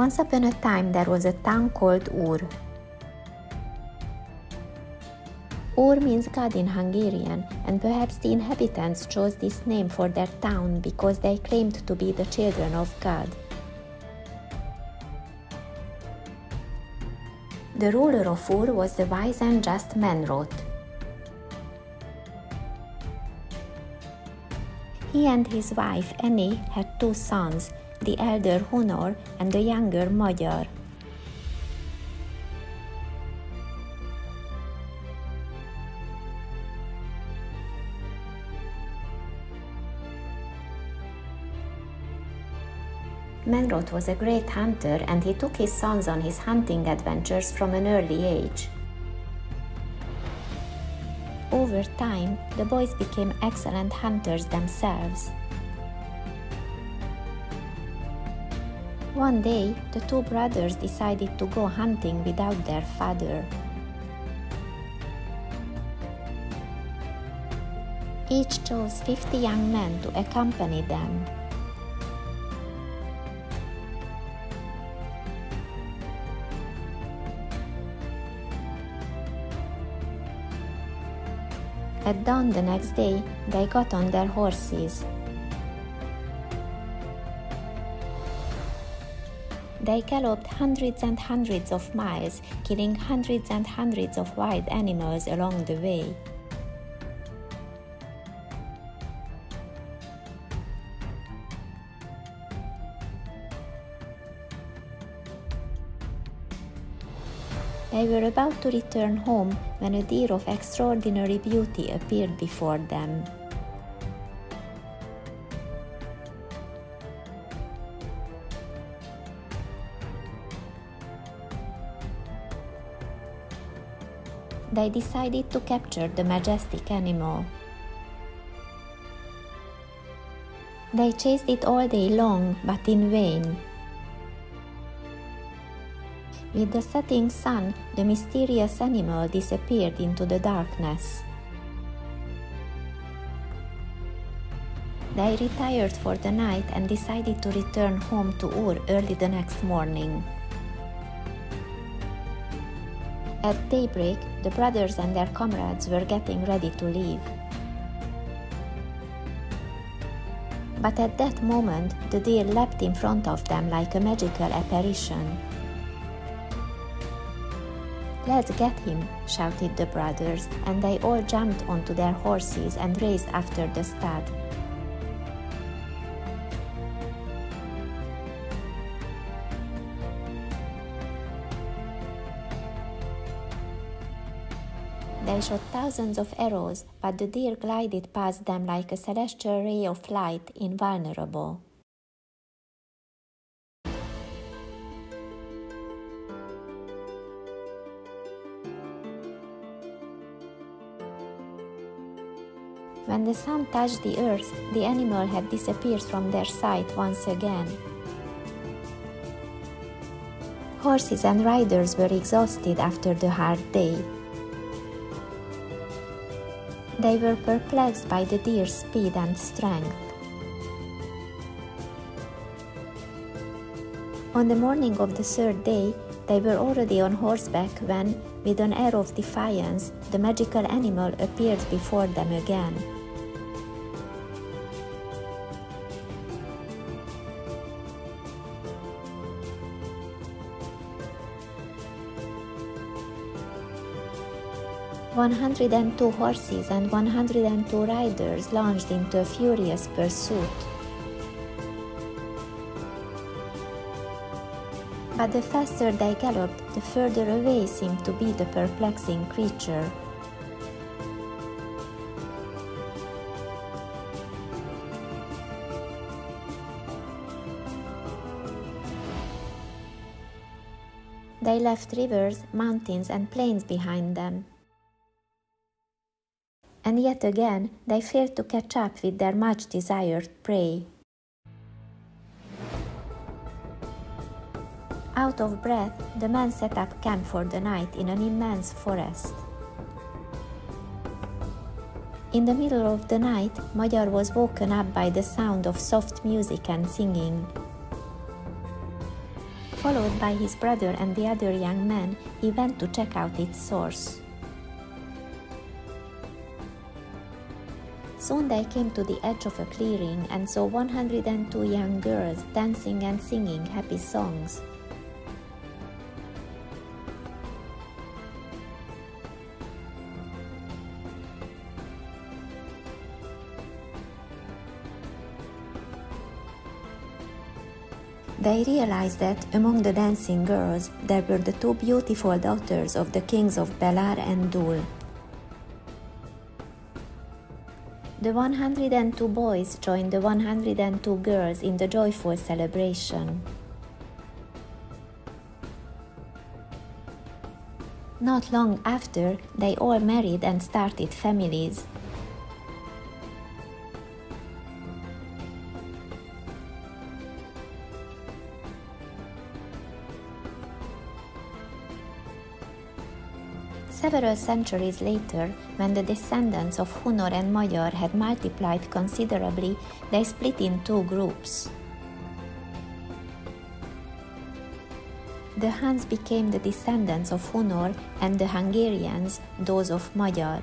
Once upon a time there was a town called Ur. Ur means God in Hungarian, and perhaps the inhabitants chose this name for their town because they claimed to be the children of God. The ruler of Ur was the wise and just Menrot. He and his wife Annie had 2 sons, the elder Hunor and the younger Magyar. Menrot was a great hunter and he took his sons on his hunting adventures from an early age. Over time, the boys became excellent hunters themselves. One day, the 2 brothers decided to go hunting without their father. Each chose 50 young men to accompany them. At dawn the next day, they got on their horses. They galloped hundreds and hundreds of miles, killing hundreds and hundreds of wild animals along the way. They were about to return home when a deer of extraordinary beauty appeared before them. They decided to capture the majestic animal. They chased it all day long, but in vain. With the setting sun, the mysterious animal disappeared into the darkness. They retired for the night and decided to return home to Ur early the next morning. At daybreak, the brothers and their comrades were getting ready to leave. But at that moment, the deer leapt in front of them like a magical apparition. "Let's get him," shouted the brothers, and they all jumped onto their horses and raced after the stud. They shot thousands of arrows, but the deer glided past them like a celestial ray of light, invulnerable. When the sun touched the earth, the animal had disappeared from their sight once again. Horses and riders were exhausted after the hard day. They were perplexed by the deer's speed and strength. On the morning of the 3rd day, they were already on horseback when, with an air of defiance, the magical animal appeared before them again. "102 horses and 102 riders launched into a furious pursuit. But the faster they galloped, the further away seemed to be the perplexing creature. They left rivers, mountains, and plains behind them. And yet again, they failed to catch up with their much-desired prey. Out of breath, the men set up camp for the night in an immense forest. In the middle of the night, Magyar was woken up by the sound of soft music and singing. Followed by his brother and the other young men, he went to check out its source. Soon they came to the edge of a clearing and saw 102 young girls dancing and singing happy songs. They realized that among the dancing girls there were the two beautiful daughters of the kings of Belar and Dul. The 102 boys joined the 102 girls in the joyful celebration. Not long after, they all married and started families. Several centuries later, when the descendants of Hunor and Magyar had multiplied considerably, they split in two groups. The Huns became the descendants of Hunor and the Hungarians those of Magyar.